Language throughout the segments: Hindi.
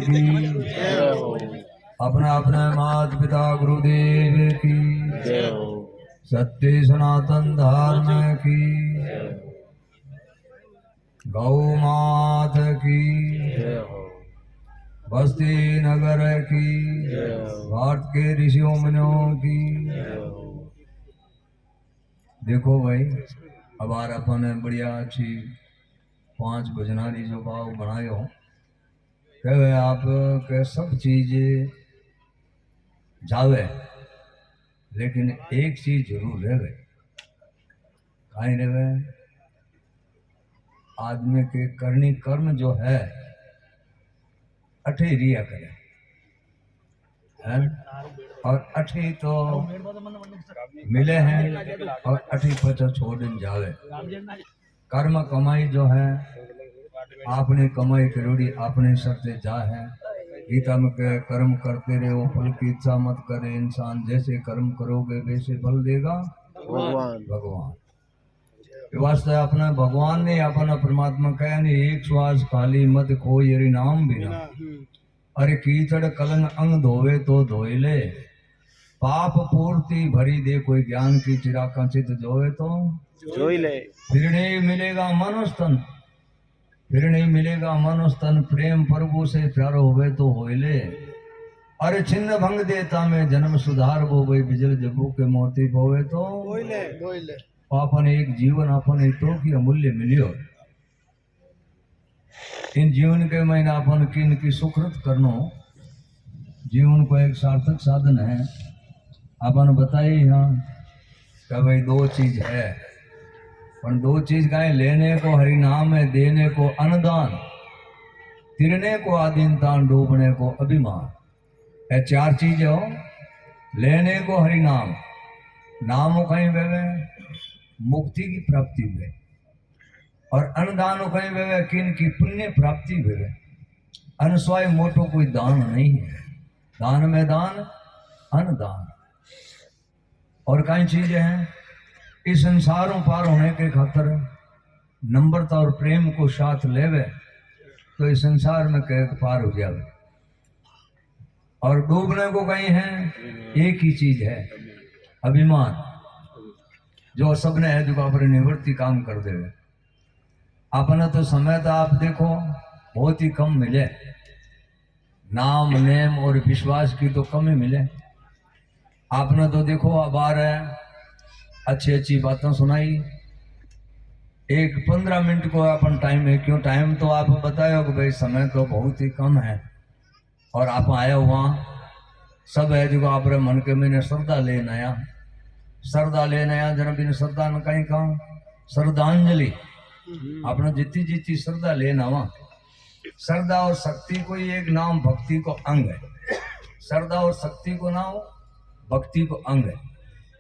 की, अपना अपना माता पिता गुरुदेव की, सत्य सनातन धर्म की, गौ मात की, बस्ती नगर की, भारत के ऋषियों मुनियों की। देखो भाई, अब आर अपन बढ़िया अच्छी 5 भजनारी जो भाव बनायो कहे आप के सब चीज जावे, लेकिन एक चीज जरूर रहे। काई रहे? आदमी के करनी कर्म जो है अठे रिया करे है, और अठे तो मिले हैं और अठे पचा छोड़ जावे। कर्म कमाई जो है आपने कमाई करोड़ी अपने सरते जा है। गीता में कहे कर्म करते रहो फल की इच्छा मत करे इंसान, जैसे कर्म करोगे वैसे फल देगा भगवान। वास्ते अपना भगवान ने अपना परमात्मा कहा नहीं, एक श्वास खाली मत खोई हरि नाम बिना। अरे कीचड़ कलंग अंग धोवे तो धोई ले, पाप पूर्ति भरी दे कोई ज्ञान की चिराका चित जोवे तो जोई ले। फिर नहीं मिलेगा मनुष्य तन, फिर नहीं मिलेगा मनुष्य तन, प्रेम प्रभु से प्यारो होवे तो होई ले। अरे छिन्न भंग देता में जन्म सुधार वो भाई बिजल जबू के मोती होवे तो होई ले। अपन एक जीवन अपन हितों की अमूल्य मिलियो। इन जीवन के महीना अपन किन की सुकृत करनो, जीवन को एक सार्थक साधन है। अपन बताइए यहाँ कि भाई 2 चीज है, पर 2 चीज का है, लेने को हरि नाम है, देने को अनुदान, तिरने को आदीनतान, डूबने को अभिमान। ये 4 चीज हो। लेने को हरि नाम, नाम कहीं वे मुक्ति की प्राप्ति हुए, और अनुदान कहीं वे किन की पुण्य प्राप्ति हुए। अनस्वाय मोटो कोई दान नहीं है, दान में दान अनुदान। और कई चीजें हैं इस संसारों पार होने के खातिर नम्रता और प्रेम को साथ लेवे तो इस संसार में कह पार हो जावे। और डूबने को कहीं है एक ही चीज है, अभिमान, जो सबने है जो अपने निवृत्ति काम कर देवे। अपना तो समय तो आप देखो बहुत ही कम मिले, नाम नेम और विश्वास की तो कम ही मिले। आपने तो देखो अब आ रहे अच्छी अच्छी बातें सुनाई, एक 15 मिनट को अपन टाइम है, क्यों टाइम तो आप बताए कि भाई समय तो बहुत ही कम है। और आप आए हुआ सब है जो आप मन के मैंने श्रद्धा लेना आया, श्रद्धा लेना आया जन्मदिन श्रद्धा न कहीं कहा श्रद्धांजलि आपने जितनी जितनी श्रद्धा लेना वहां। श्रद्धा और शक्ति को एक नाम भक्ति को अंग है, श्रद्धा और शक्ति को नाम भक्ति को अंग है।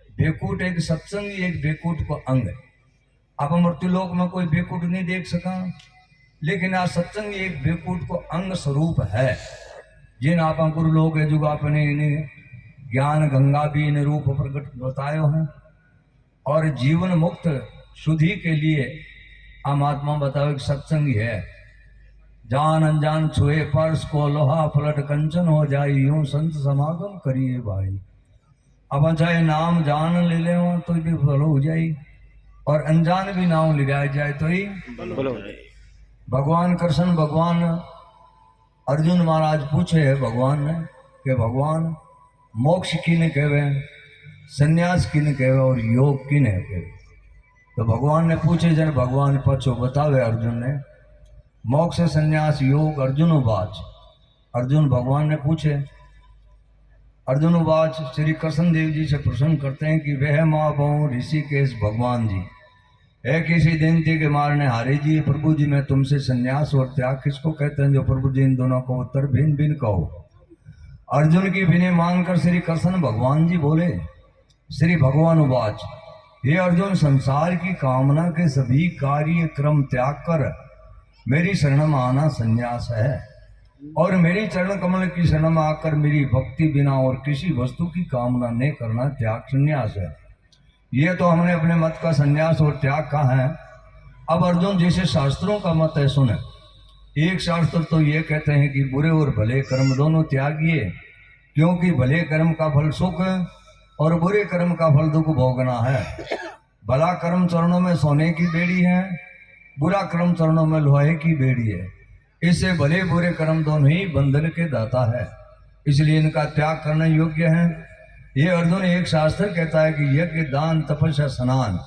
बेकूट एक सत्संगी एक बेकूट को अंग है। आप मृत्यु लोक में कोई बेकूट नहीं देख सका, लेकिन आज सत्संगी एक बेकूट को अंग स्वरूप है। जिन आप गुरु लोग है जो आपने इन्हें ज्ञान गंगा भी इन रूप प्रकट बतायो हैं, और जीवन मुक्त शुद्धि के लिए हम आत्मा बताओ एक सत्संगी है। जान अनजान छुए पर्स को लोहा पलट कंचन हो जाए, यूं संत समागम करिए भाई। अब चाहे नाम जान ले ले तो भी भलो हो जाए, और अनजान भी नाम ले जाए तो ही भलो हो जाए। भगवान कृष्ण भगवान अर्जुन महाराज पूछे है भगवान ने कि भगवान मोक्ष किन कहवे, संन्यास किन कहवे और योग किन है कहवे। तो भगवान ने पूछे जन भगवान पछो बतावे अर्जुन ने, मोक्ष संन्यास योग अर्जुन उवाच। अर्जुन भगवान ने पूछे, अर्जुन उवाच श्री कृष्ण देव जी से प्रश्न करते हैं कि वह माँ बहु ऋषिकेश भगवान जी है किसी दिन थी के मारने हारे जी प्रभु जी मैं तुमसे संन्यास और त्याग किसको कहते हैं। जो प्रभु जी इन दोनों को उत्तर भिन्न भिन्न कहो। अर्जुन की विनय मानकर श्री कृष्ण भगवान जी बोले, श्री भगवान उवाच हे अर्जुन संसार की कामना के सभी कार्य क्रम त्याग कर मेरी शरण में आना संन्यास है, और मेरी चरण कमल की शरण में आकर मेरी भक्ति बिना और किसी वस्तु की कामना नहीं करना त्याग संन्यास है। ये तो हमने अपने मत का संन्यास और त्याग कहा है। अब अर्जुन जैसे शास्त्रों का मत है सुने, एक शास्त्र तो ये कहते हैं कि बुरे और भले कर्म दोनों त्यागिए, क्योंकि भले कर्म का फल सुख और बुरे कर्म का फल दुख भोगना है। भला कर्म चरणों में सोने की बेड़ी है, बुरा कर्म चरणों में लोहे की बेड़ी है। इससे भले बुरे कर्म दोनों ही बंधन के दाता है, इसलिए इनका त्याग करना योग्य है। ये अर्जुन, एक शास्त्र कहता है कि यज्ञ, दान, तपस्या, स्नान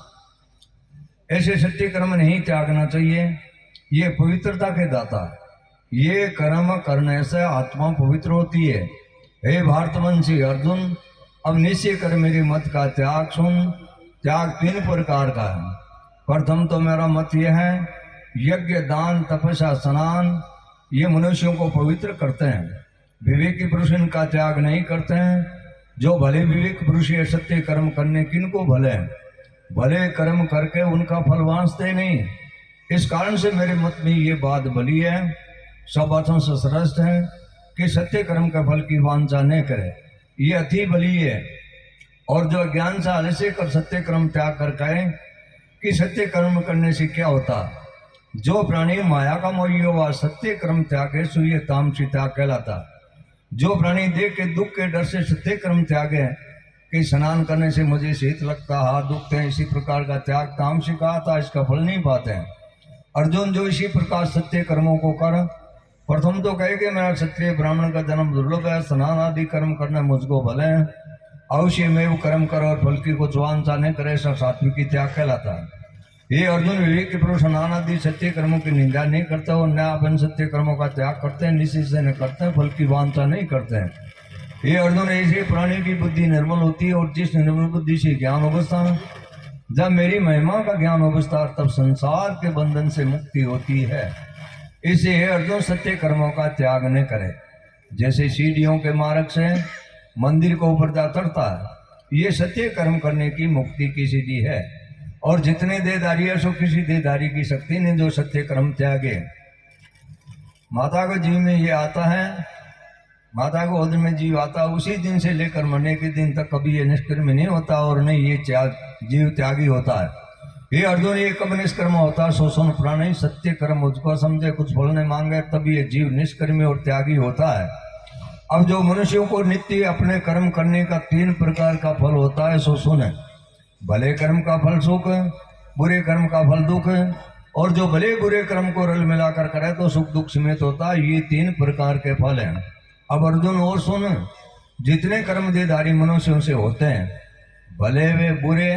ऐसे सत्य कर्म नहीं त्यागना चाहिए। ये पवित्रता के दाता, ये कर्म करने से आत्मा पवित्र होती है। हे भारतवंशी अर्जुन, अब निश्चय कर मेरी मत का त्याग सुन। त्याग 3 प्रकार का है। प्रथम तो मेरा मत यह है, यज्ञ, दान, तपस्या, स्नान ये मनुष्यों को पवित्र करते हैं। विवेकी पुरुष इनका त्याग नहीं करते हैं। जो भले विवेक पुरुष ये सत्य कर्म करने किनको भले भले कर्म करके उनका फल वांछते नहीं। इस कारण से मेरे मत में ये बात बली है, सब बातों से श्रेष्ठ है कि सत्य कर्म का फल की वांछा न करे, ये अति बली है। और जो ज्ञान से आलस्य कर सत्य कर्म त्याग कर कहे कि सत्य कर्म करने से क्या होता, जो प्राणी माया का मोही हुआ सत्य कर्म त्यागे सुये तामसी त्याग कहलाता। जो प्राणी देख के दुख के डर से सत्य कर्म त्यागे कि स्नान करने से मुझे शीत लगता, हाथ दुखते हैं, इसी प्रकार का त्याग तामसी कहा था, इसका फल नहीं पाते हैं। अर्जुन, जो इसी प्रकार सत्य कर्मों को कर, प्रथम तो कहे कि मेरा क्षत्रिय ब्राह्मण का जन्म दुर्लभ है, स्नान आदि कर्म करना मुझको भले है। अवश्य में वो कर्म कर और फल की कुछ वांछा न करे, सब सात्विकी त्याग कहलाता है। ये अर्जुन, विवेक के पुरुष स्नान आदि सत्य कर्मों की निंदा नहीं करते और न अपन सत्य कर्मों का त्याग करते हैं, निश्चय से न करते हैं, फल की वांछा नहीं करते हैं। ये अर्जुन, ऐसे प्राणी की बुद्धि निर्मल होती है और जिस निर्मल बुद्धि से ज्ञान अवस्था, जब मेरी महिमा का ज्ञान अवस्था, तब संसार के बंधन से मुक्ति होती है। इसे हे अर्जुन, सत्य कर्मों का त्याग न करे। जैसे सीढ़ियों के मार्ग से मंदिर को ऊपर जा चढ़ता है, ये सत्य कर्म करने की मुक्ति की सीढ़ी है। और जितने देहधारी है सो किसी देहधारी की शक्ति ने जो सत्य कर्म त्यागे। माता को जीव में ये आता है, माता को उदर में जीव आता, उसी दिन से लेकर मरने के दिन तक कभी ये निष्कर्म नहीं होता और नहीं ये जीव त्यागी होता है। ये अर्जुन, ये कब निष्कर्म होता है, सो सुन प्राणी, सत्य कर्म मुझको समझे, कुछ फल नहीं मांगे, तब ये जीव निष्कर्मी और त्यागी होता है। अब जो मनुष्यों को नित्य अपने कर्म करने का 3 प्रकार का फल होता है, सो सुने। भले कर्म का फल सुख, बुरे कर्म का फल दुख, और जो भले बुरे कर्म को रल मिलाकर करे तो सुख दुख समेत होता है। ये 3 प्रकार के फल हैं। अब अर्जुन और सुन, जितने कर्म देहधारी मनुष्यों से होते हैं, भले वे बुरे,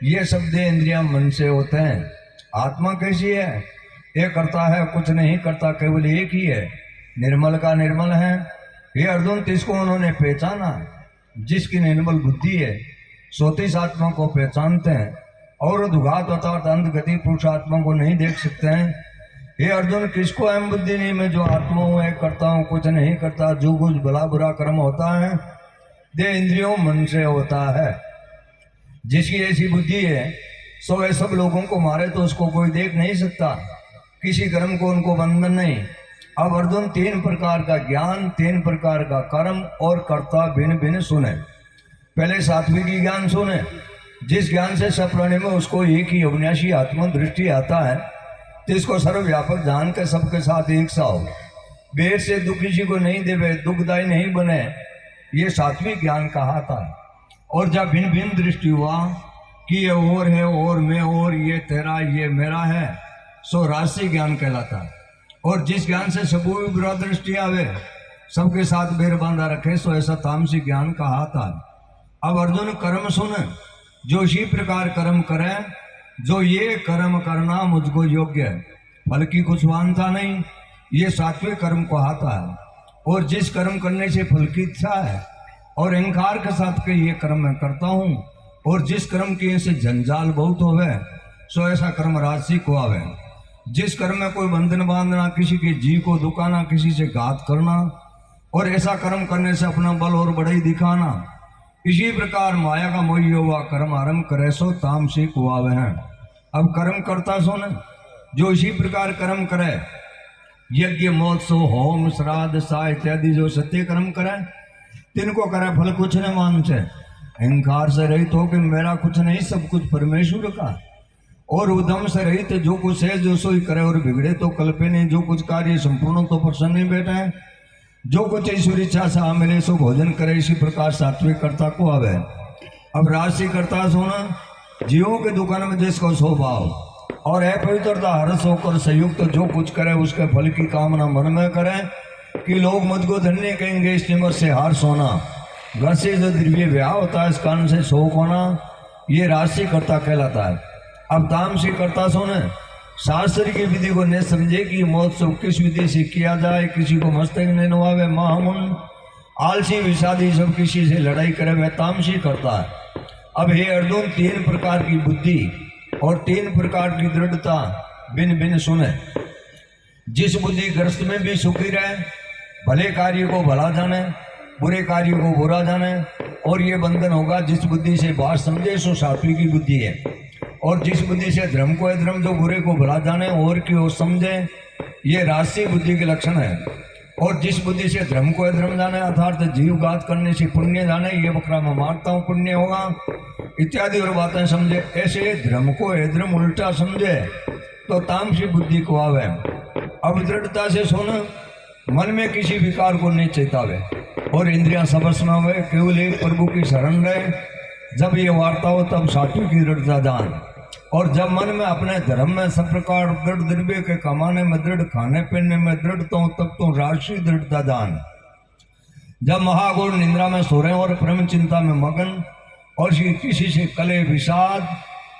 ये सब देह इंद्रियां मन से होते हैं। आत्मा कैसी है, ये करता है कुछ नहीं करता, केवल एक ही है, निर्मल का निर्मल है। ये अर्जुन, तिसको उन्होंने पहचाना, जिसकी निर्मल बुद्धि है सोतीस आत्मा को पहचानते हैं और दुघात अर्थात अंधगति पुरुष आत्मा को नहीं देख सकते हैं। हे अर्जुन, किसको अहम बुद्धि नहीं, मैं जो आत्मा हूँ, एक करता हूँ कुछ नहीं करता, जो कुछ भला बुरा कर्म होता है देह इंद्रियों मन से होता है। जिसकी ऐसी बुद्धि है सो वे सब लोगों को मारे तो उसको कोई देख नहीं सकता, किसी कर्म को उनको बंधन नहीं। अब अर्जुन, 3 प्रकार का ज्ञान, 3 प्रकार का कर्म और कर्ता भिन्न भिन्न सुने। पहले सात्विकी ज्ञान सुने, जिस ज्ञान से सब प्राणी में उसको एक ही अविनाशी आत्मा दृष्टि आता है, तो इसको सर्वव्यापक जान के सबके साथ एक सा हो, बेर से दुख किसी को नहीं देवे, दुखदायी नहीं बने, ये सात्विक ज्ञान कहा था। और जब भिन्न भिन्न दृष्टि हुआ कि ये और है और मैं और ये तेरा ये मेरा है, सो राजसी ज्ञान कहलाता है। और जिस ज्ञान से सबू बुरा दृष्टि आवे, सबके साथ बेर बांधा रखे, सो ऐसा तामसी ज्ञान कहा था। अब अर्जुन, कर्म सुन, जो इसी प्रकार कर्म करे, जो ये कर्म करना मुझको योग्य है, फल की कुछ वांछा नहीं, ये सात्विक कर्म को आता है। और जिस कर्म करने से फल की इच्छा है और अहंकार के साथ के ये कर्म मैं करता हूँ, और जिस कर्म की से जंजाल बहुत होवे, सो ऐसा कर्म राजसी को आवे। जिस कर्म में कोई बंधन बांधना, किसी के जीव को दुखाना, किसी से घात करना, और ऐसा कर्म करने से अपना बल और बढ़ाई दिखाना, इसी प्रकार माया का मोह हुआ कर्म आरंभ करे, सो तामसिक हुआ वह। अब कर्म करता सुन, जो इसी प्रकार कर्म करे, यज्ञ महोत्सव होम श्राद्ध सा इत्यादि जो सत्य कर्म करे, तिनको करे फल कुछ न मानते, अहंकार से रहित हो कि मेरा कुछ नहीं सब कुछ परमेश्वर का, और उद्यम से रहित जो कुछ है जो सोई करे, और बिगड़े तो कल्पे नहीं, जो कुछ कार्य संपूर्ण तो प्रसन्न नहीं बैठे, जो कुछ ईश्वर इच्छा से आ मिले सो भोजन करे, इसी प्रकार सात्विक कर्ता को आवे। अब राशि कर्ता सोना जीवों के दुकान में जिसको स्वभाव और अपवित्रता हर्ष होकर संयुक्त जो कुछ करे उसके फल की कामना मन में करे, कि लोग मुझको धन्य कहेंगे, इस निमत से हार सोना, घर से जो द्रव्य व्याह होता है इस कारण से शोक होना, ये राशि कर्ता कहलाता है। अब तामसी कर्ता सोने शास्त्र की विधि को न समझे कि महोत्सव किस विधि से किया जाए, किसी को मस्तक न नवावे, महामुन आलसी विषादी सब किसी से लड़ाई करे, वह तामसी करता है। अब हे अर्जुन, 3 प्रकार की बुद्धि और 3 प्रकार की दृढ़ता बिन बिन सुने। जिस बुद्धि ग्रस्त में भी सुखी रहे, भले कार्य को भला जाने, बुरे कार्य को बुरा जाने, और ये बंधन होगा जिस बुद्धि से बात समझे सो सात्विक की बुद्धि है, और जिस बुद्धि से धर्म को अधर्म, जो बुरे को भला जाने और की ओर समझे, ये राजसी बुद्धि के लक्षण है। और जिस बुद्धि से धर्म को अधर्म जाने अर्थात जीव घात करने से पुण्य जाने, ये बकरा मैं मारता हूँ पुण्य होगा इत्यादि और बातें समझे, ऐसे धर्म को अधर्म उल्टा समझे तो तामसी बुद्धि को आवे। अब दृढ़ता से सुन, मन में किसी विकार को नहीं चेतावे और इंद्रियां सबस में हुए, केवल एक प्रभु की शरण रहे। जब ये वार्ता हो तब सात्विक की दृढ़ता जान, और जब मन में अपने धर्म में सब प्रकार दृढ़, द्रव्य के कमाने में दृढ़, खाने पीने में दृढ़, तब तो राशि दृढ़ता जान। जब महागुण निंद्रा में सो रहे और प्रेम चिंता में मगन, और किसी से कले विषाद,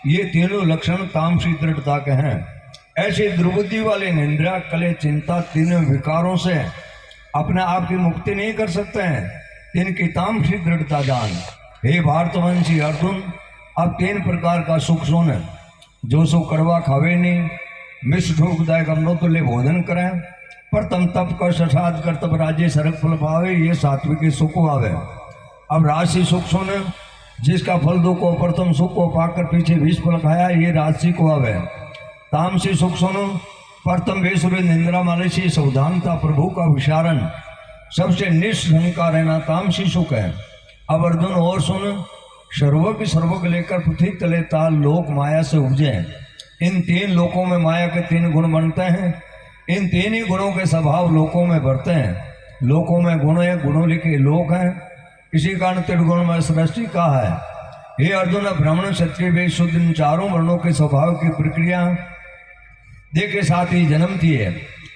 ये तीनों लक्षण तामसी दृढ़ता के हैं। ऐसे दुर्बुद्धि वाले निंद्रा कले चिंता तीनों विकारों से अपने आप की मुक्ति नहीं कर सकते हैं। इनकी तामसी दृढ़ता जान। हे भारतवंशी अर्जुन, अब 3 प्रकार का सुख सुन, जो सुख कड़वा खावे नहीं, मिश्र ठोकदायक अमृतुल्य भोजन करें, प्रथम तप कर ससाद कर तब राज्य सरक फल पावे, ये सात्विक सुख आवे। अब राशि सुख सुन, जिसका फल दुख को प्रथम सुख को पाकर पीछे 20 फल खाया, ये राशि को आवे। तामसी सुख सुनो, प्रथम बेसुर निंद्रा मालसी सावधानता प्रभु का विचारण, सबसे निष्शंका रहना तामसी सुख है। अब अर्जुन और सुन, सर्वज्ञ सर्वज्ञ लेकर पृथ्वी तले ताल लोक माया से उपजे। इन 3 लोकों में माया के 3 गुण बनते हैं, इन 3 ही गुणों के स्वभाव लोकों में बढ़ते हैं। लोकों में गुण है, गुणों लिखे लोक हैं, इसी कारण त्रिगुण में सृष्टि कहा है। हे अर्जुन, ब्राह्मण क्षत्रिय वैश्य शूद्र इन 4 वर्णों के स्वभाव की प्रक्रिया देखे साथ ही जन्मती है।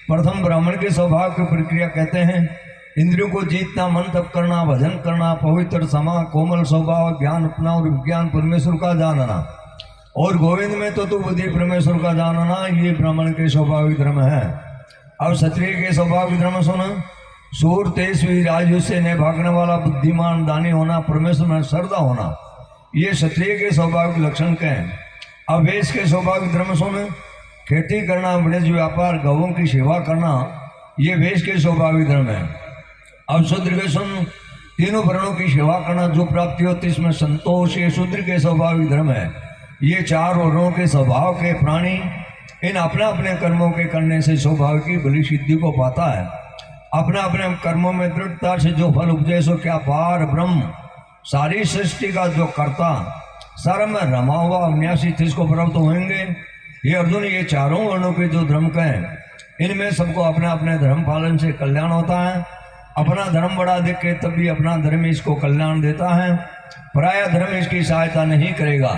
प्रथम ब्राह्मण के स्वभाव की प्रक्रिया कहते हैं इंद्रियों को जीतना, मन तप करना, भजन करना, पवित्र समा, कोमल स्वभाव, ज्ञान अपना और विज्ञान परमेश्वर का जानना, और गोविंद में तो बुद्धि परमेश्वर का जानना, ये ब्राह्मण के स्वाभाविक धर्म है। अब क्षत्रिय के स्वाभाविक धर्म सुना, सूर तेजस्वी राजयुष्य ने भागने वाला, बुद्धिमान, दानी होना, परमेश्वर में श्रद्धा होना, ये क्षत्रिय के स्वाभाविक लक्षण के हैं। अब वैश्य के स्वाभाविक धर्म सुन, खेती करना, वाणिज्य व्यापार, गौों की सेवा करना, ये वैश्य के स्वाभाविक धर्म है। अब शूद्र के सुन, तीनों वर्णों की सेवा करना, जो प्राप्ति होती इसमें संतोष, ये शूद्र के स्वाभाविक धर्म है। ये 4 वर्णों के स्वभाव के प्राणी इन अपने अपने कर्मों के करने से स्वाभाविक की बड़ी सिद्धि को पाता है। अपने अपने कर्मों में दृढ़ता से जो फल उपजे सो क्या पार ब्रह्म, सारी सृष्टि का जो कर्ता, सर्व में रमा हुआ अविनाशी इसको प्राप्त होंगे। ये अर्जुन, ये 4 वर्णों के जो धर्म का है, इनमें सबको अपने अपने धर्म पालन से कल्याण होता है। अपना धर्म बड़ा देख के तभी अपना धर्म इसको कल्याण देता है, पराया धर्म इसकी सहायता नहीं करेगा।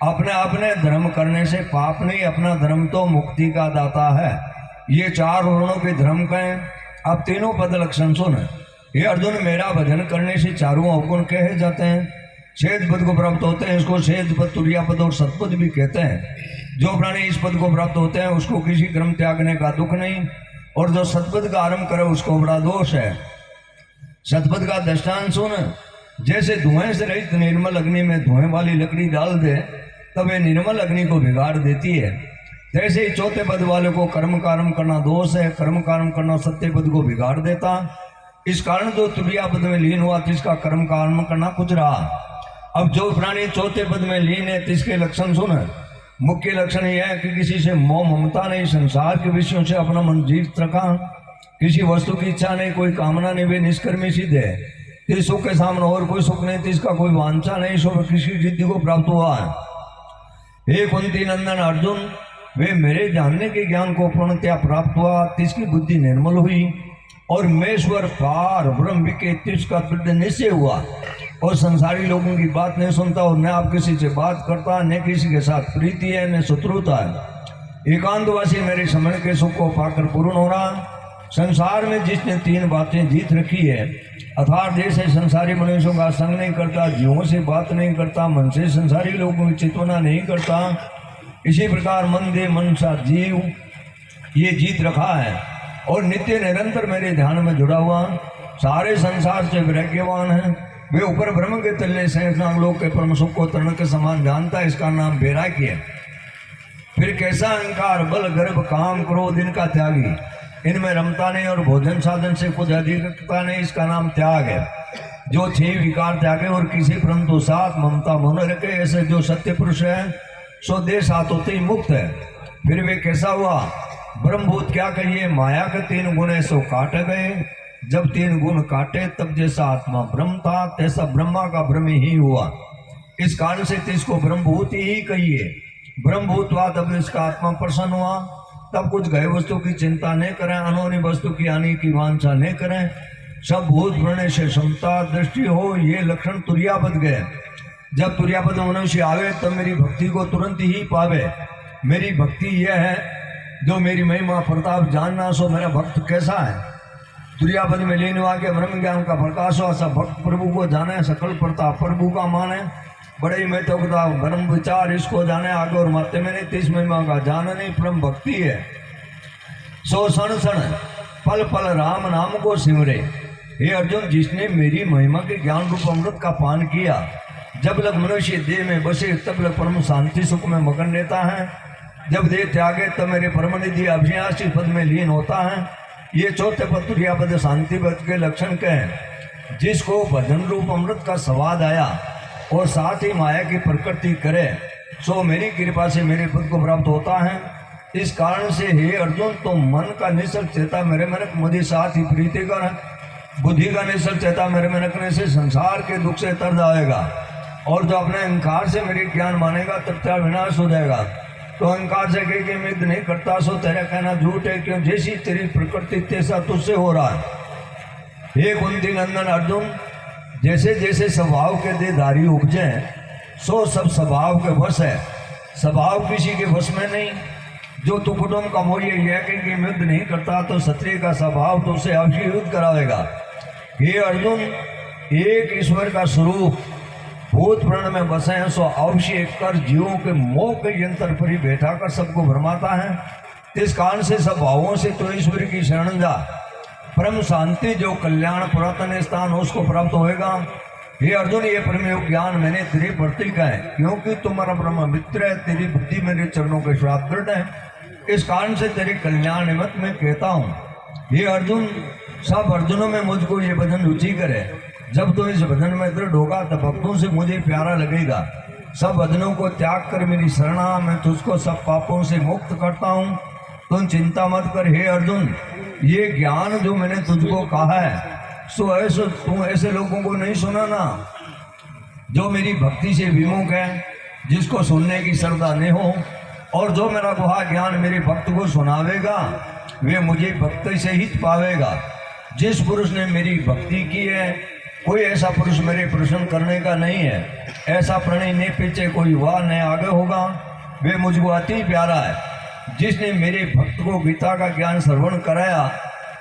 अपने अपने धर्म करने से पाप नहीं, अपना धर्म तो मुक्ति का दाता है। ये 4 वर्णों के धर्म का है। अब तीनों पद लक्षण सुन। ये अर्जुन, मेरा भजन करने से 4 अवगुण कहे जाते हैं, छेद पद को प्राप्त होते हैं, इसको छेद पद, तुरिया पद और सतपद भी कहते हैं। जो प्राणी इस पद को प्राप्त होते हैं उसको किसी कर्म त्यागने का दुख नहीं, और जो सतपद का आरंभ करे उसको बड़ा दोष है। सतपद का दृष्टांत सुन, जैसे धुएं से रहित निर्मल अग्नि में धुएं वाली लकड़ी डाल दे तब ये निर्मल अग्नि को बिगाड़ देती है, तैसे ही चौथे पद वाले को कर्म कर्म करना दोष है, कर्म कर्म करना सत्य पद को बिगाड़ देता। इस कारण जो तुरिया पद में लीन हुआ तिसका कर्म कर्म करना कुछ रहा। अब जो प्राणी चौथे पद में लीन है तिसके लक्षण सुन। मुख्य लक्षण यह है कि किसी से मोह ममता नहीं, संसार के विषयों से अपना मन जीत रखा, किसी वस्तु की इच्छा नहीं, कोई कामना नहीं, वे निष्कर्मी सिद्ध है। इस सुख के सामने और कोई सुख नहीं, इसका कोई वांछा नहीं, सो किसी सिद्धि को प्राप्त हुआ है। हे कुंती नंदन अर्जुन, वे मेरे जानने के ज्ञान को पूर्णतया प्राप्त हुआ, तिसकी बुद्धि निर्मल हुई और मेश्वर पार ब्रह्म के तिसका दृढ़ निश्चय हुआ और संसारी लोगों की बात नहीं सुनता और न आप किसी से बात करता, न किसी के साथ प्रीति है न शत्रुता है। एकांतवासी मेरे समण के सुख को पाकर पूर्ण हो रहा। संसार में जिसने तीन बातें जीत रखी है, अर्थात जैसे संसारी मनुष्यों का संग नहीं करता, जीवों से बात नहीं करता, मन से संसारी लोगों की चिंतना नहीं करता, इसी प्रकार मन दे मन सा जीव ये जीत रखा है और नित्य निरंतर मेरे ध्यान में जुड़ा हुआ, सारे संसार से वैराग्यवान है। वे ऊपर ब्रह्म के तले से लोक के परम सुख को तरण के समान जानता है, इसका नाम वैराग्य है। फिर कैसा अहंकार, बल, गर्व, काम, क्रोध इनका त्यागी, इनमें रमता नहीं और भोजन साधन से कुछ अधिकता नहीं, इसका नाम त्याग है। जो 6 विकार त्यागे और किसी परंतु साथ ममता मोह न रखे, ऐसे जो सत्य पुरुष है सो देह सात होते ही मुक्त है। फिर वे कैसा हुआ, ब्रह्मभूत क्या कहिए, माया के 3 गुण ऐसो काट गए। जब 3 गुण काटे तब जैसा आत्मा ब्रह्म था तैसा ब्रह्मा का ब्रह्म ही हुआ। इस कारण से इसको ब्रह्मभूत ही कहिए। ब्रह्मभूत हुआ तब इसका आत्मा प्रसन्न हुआ, तब कुछ गए वस्तु की चिंता नहीं करें, अनहोनी वस्तु की हानि की वांछा नहीं करें। सब भूत प्रणय से क्षमता दृष्टि हो, ये लक्षण तुर्याबद्ध गए। जब तुर्याबद्ध मनुष्य आवे तब मेरी भक्ति को तुरंत ही पावे। मेरी भक्ति यह है, जो मेरी महिमा प्रताप जानना, सो मेरा भक्त कैसा है। तुर्याबद्ध में लीन हुआ के ब्रह्म ज्ञान का प्रकाश हो, सब भक्त प्रभु को जाने, सकल प्रताप प्रभु का माने। बड़े ही में तो ब्रह्म विचार इसको जाने, आगे और माते में नहीं, 30 महिमा का जान नहीं, परम भक्ति है। सो सण सण पल पल राम नाम को सिमरे। हे अर्जुन, जिसने मेरी महिमा के ज्ञान रूप अमृत का पान किया, जब लग मनुष्य देह में बसे तब लग परम शांति सुख में मगन रहता है। जब देह त्यागे तब मेरे परम निधि अभिनाशी पद में लीन होता है। ये चौथे पद तुर्याबद्ध शांति पद के लक्षण के हैं। जिसको भजन रूप अमृत का स्वाद आया और साथ ही माया की प्रकृति करे, सो मेरी कृपा से मेरे पद को प्राप्त होता है। इस कारण से हे अर्जुन, तो मन का निश्चल चेता मेरे में रख, मुझे साथ ही प्रीति कर। बुद्धि का निश्चल चेता मेरे में रखने से संसार के दुख से तर जाएगा, और जो अपने अहंकार से मेरे ज्ञान मानेगा तब तेरा विनाश हो जाएगा। तो अहंकार से कह के उम्मीद नहीं करता, सो तेरा कहना झूठ है, क्यों जैसी तेरी प्रकृति तैसा तुझसे हो रहा है। हे कुंती नंदन अर्जुन, जैसे जैसे स्वभाव के देहधारी उपजे, सो सब स्वभाव के वश है, स्वभाव किसी के वश में नहीं। जो तू कुटुंब का मोह यह है कि युद्ध नहीं करता, तो क्षत्रिय का स्वभाव तो उसे अवश्य युद्ध करावेगा। हे अर्जुन, एक ईश्वर का स्वरूप भूत प्रण में बसे हैं, सो अवश्य कर जीवों के मोह के यंत्र पर ही बैठा कर सबको भरमाता है। इस कारण से सब भावों से तो ईश्वर की शरण जा, परम शांति जो कल्याण पुरातन स्थान उसको प्राप्त होएगा। हे अर्जुन, ये परम ज्ञान मैंने तेरे प्रतीक है, क्योंकि तुम्हारा ब्रह्म मित्र है, तेरी बुद्धि मेरे चरणों के श्राप दृढ़ है। इस कारण से तेरे कल्याण निमित्त में कहता हूँ। हे अर्जुन, सब अर्जुनों में मुझको ये भजन रुचि करे। जब तो इस भजन में दृढ़ होगा तब भक्तों से मुझे प्यारा लगेगा। सब भजनों को त्याग कर मेरी शरणा, मैं तुझको सब पापों से मुक्त करता हूँ। तुम चिंता मत कर। हे अर्जुन, ये ज्ञान जो मैंने तुझको कहा है, सो ऐसे तुम ऐसे लोगों को नहीं सुना ना, जो मेरी भक्ति से विमुख है, जिसको सुनने की श्रद्धा नहीं हो, और जो मेरा गुहा ज्ञान मेरे भक्त को सुनावेगा, वे मुझे भक्ति से ही पावेगा। जिस पुरुष ने मेरी भक्ति की है, कोई ऐसा पुरुष मेरे प्रसन्न करने का नहीं है। ऐसा प्रणय ने पीछे कोई हुआ न आगे होगा, वे मुझको अति प्यारा है। जिसने मेरे भक्त को गीता का ज्ञान श्रवण कराया,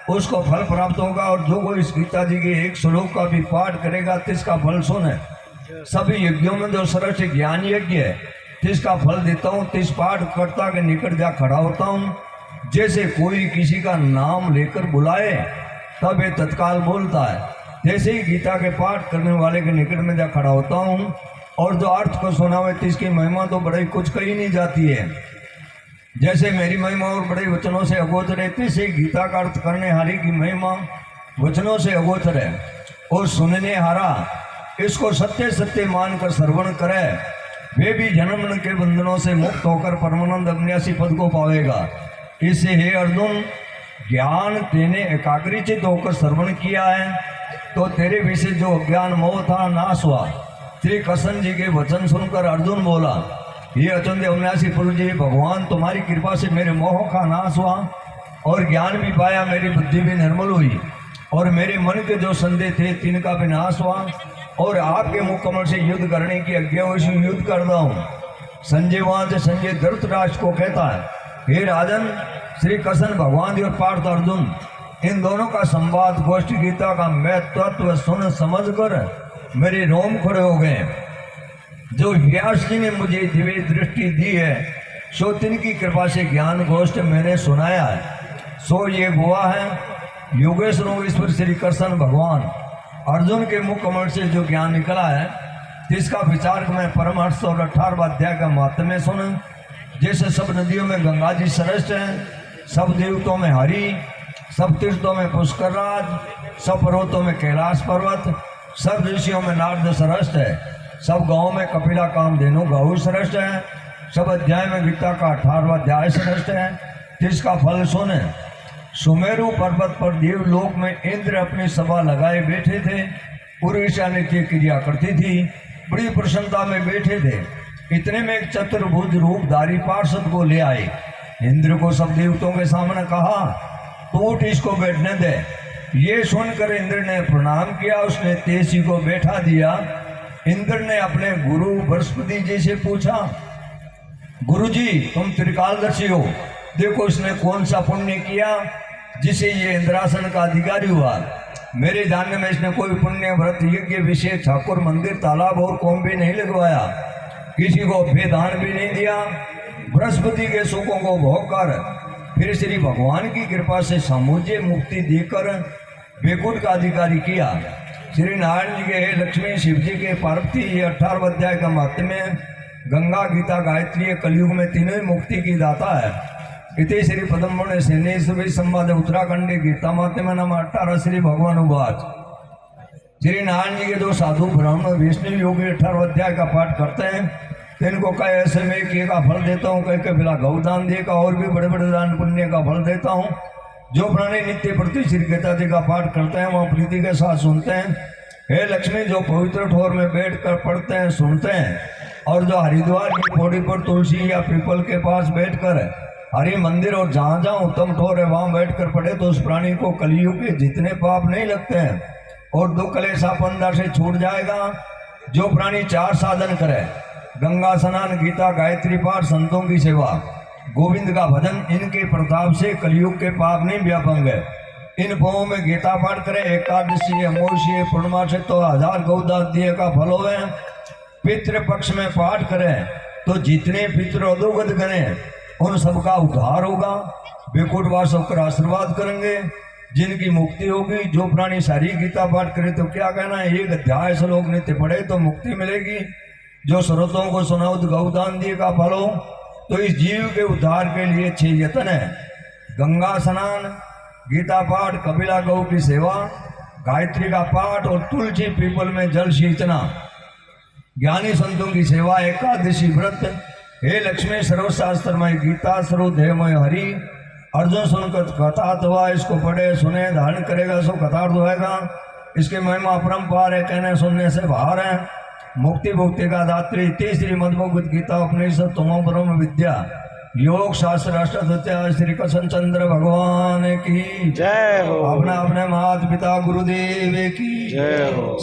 उसको फल प्राप्त होगा, और जो कोई इस गीता जी के एक श्लोक का भी पाठ करेगा तिसका फल सुने। सभी यज्ञों में जो सर्वश्रेष्ठ ज्ञान यज्ञ है, तिसका फल देता हूँ। तिस पाठ कर्ता के निकट जा खड़ा होता हूँ। जैसे कोई किसी का नाम लेकर बुलाए तब ये तत्काल बोलता है, जैसे ही गीता के पाठ करने वाले के निकट में जा खड़ा होता हूँ। और जो अर्थ को सुनावे तिसकी महिमा तो बड़ी कुछ कही नहीं जाती है। जैसे मेरी महिमा और बड़े वचनों से अगोचर है, तैसे गीता का अर्थ करने हारी की महिमा वचनों से अगोचर है। और सुनने हारा इसको सत्य सत्य मानकर श्रवण करे, वे भी जन्म के बंधनों से मुक्त होकर परमानंद अविनाशी पद को पावेगा। इससे हे अर्जुन, ज्ञान तेने एकाग्रचित होकर श्रवण किया है, तो तेरे विषय जो अज्ञान मोह था नाश हुआ। श्री कृष्ण जी के वचन सुनकर अर्जुन बोला, ये अचंत अविनाशी प्रभु जी, भगवान तुम्हारी कृपा से मेरे मोह का नाश हुआ और ज्ञान भी पाया, मेरी बुद्धि भी निर्मल हुई और मेरे मन के जो संदेह थे तिनका भी नाश हुआ और आपके मुख कमल से युद्ध करने की आज्ञा हुई, युद्ध कर रहा हूँ। संजय वहां से संजय धृतराष्ट्र को कहता है, हे राजन, श्री कृष्ण भगवान और पार्थ अर्जुन इन दोनों का संवाद गोष्ठी गीता का मैं तत्व सुन समझ कर मेरे रोम खड़े हो गए। जो व्यास जी ने मुझे दिव्य दृष्टि दी है, सो तिनकी कृपा से ज्ञान गोष्ठ मैंने सुनाया है। सो ये हुआ है योगेश्वर ईश्वर श्री कृष्ण भगवान अर्जुन के मुख कमल से जो ज्ञान निकला है, जिसका विचार मैं परमहंस और 18वां अध्याय का महात्म्य सुन। जैसे सब नदियों में गंगा जी श्रेष्ठ है, सब देवतों में हरि, सब तीर्थों में पुष्करराज, सब पर्वतों में कैलाश पर्वत, सब ऋषियों में नारद श्रेष्ठ है, सब गांवों में कपिला कामधेनु गौ श्रेष्ठ है, सब अध्याय में गीता का 18वां अध्याय श्रेष्ठ है। जिसका फल सुने। सुमेरु पर्वत पर देवलोक में इंद्र अपनी सभा लगाए बैठे थे, उर्विशा नित्य क्रिया करती थी, बड़ी प्रसन्नता में बैठे थे। इतने में एक चतुर्भुज रूपधारी पार्षद को ले आए। इंद्र को सब देवताओं के सामने कहा, तो उठ, इसको बैठने दे। ये सुनकर इंद्र ने प्रणाम किया, उसने तेजी को बैठा दिया। इंद्र ने अपने गुरु बृहस्पति जी से पूछा, गुरुजी तुम त्रिकालदर्शी हो, देखो इसने कौन सा पुण्य किया जिसे ये इंद्रासन का अधिकारी हुआ। मेरे जानने में इसने कोई पुण्य व्रत यज्ञ विशेष ठाकुर मंदिर तालाब और कौम भी नहीं लगवाया, किसी को भेदान भी नहीं दिया। बृहस्पति के सुखों को भोग कर फिर श्री भगवान की कृपा से सामुज्य मुक्ति देकर बेकुट का अधिकारी किया। श्री नारायण जी के लक्ष्मी शिव जी के पार्वती, ये 18वां अध्याय का महात्म्य। गंगा गीता गायत्री कलयुग में तीनों ही मुक्ति की दाता है। इति श्री पद्मपुराणे सेनेश्वरी संवाद उत्तराखंड गीता महात्म्य नाम 18 श्री भगवान उवाच। श्री नारायण जी के जो साधु ब्राह्मण वैष्णव योगी 18वां अध्याय का पाठ करते हैं, तो इनको कई ऐसे में किए का फल देता हूँ, कई के बिला गौदान दे का और भी बड़े बड़े दान पुण्य का फल देता हूँ। जो प्राणी नित्य प्रति श्री गीता जी का पाठ करते हैं, वहाँ प्रीति के साथ सुनते हैं। हे लक्ष्मी, जो पवित्र ठोर में बैठ कर पढ़ते हैं सुनते हैं, और जो हरिद्वार की पौड़ी पर तुलसी या पीपल के पास बैठकर हरि मंदिर और जहाँ जहाँ उत्तम ठोर है वहाँ बैठकर पढ़े, तो उस प्राणी को कलयुग के जितने पाप नहीं लगते हैं और दुख कलेशापन से छूट जाएगा। जो प्राणी 4 साधन करे, गंगा स्नान, गीता गायत्री पाठ, संतों की सेवा, गोविंद का भजन, इनके प्रताप से कलयुग के पाप नहीं व्यापेंगे। इन पाँव में गीता पाठ करे, एकादशी, अमावस्या, पूर्णिमा से तो 1000 गौदान दिए का फल होवे। पितृ पक्ष में पाठ करें तो जितने पितृ अधोगत करें उन सबका उद्धार होगा। बेकुटवास होकर आशीर्वाद करेंगे, जिनकी मुक्ति होगी। जो प्राणी सारी गीता पाठ करे तो क्या कहना है, एक अध्याय श्लोक नित्य पढ़े तो मुक्ति मिलेगी। जो श्रोतों को सुनाओ गौदान दिए का फल हो। तो इस जीव के उद्धार के लिए 6 यत्न है: गंगा स्नान, गीता पाठ, कपिला गौ की सेवा, गायत्री का पाठ और तुलसी पीपल में जल सींचना, ज्ञानी संतों की सेवा, एकादशी व्रत। हे लक्ष्मी, सर्वशास्त्रमय गीता, सर्वदेहमय हरि। अर्जुन सुनकर कथा अथवा इसको पढ़े सुने धारण करेगा सो कथार्थ होएगा। इसके महिमा अपरंपार है, कहने सुनने से बाहर है। मुक्ति भुक्ति का दात्री, तीसरी मद्भगवत गीता उपनिषद तमो ब्रह्म विद्या योग शास्त्र अष्टाध्याय श्री कृष्ण चंद्र भगवान की जय हो। अपने अपने माता पिता गुरुदेव की जय हो।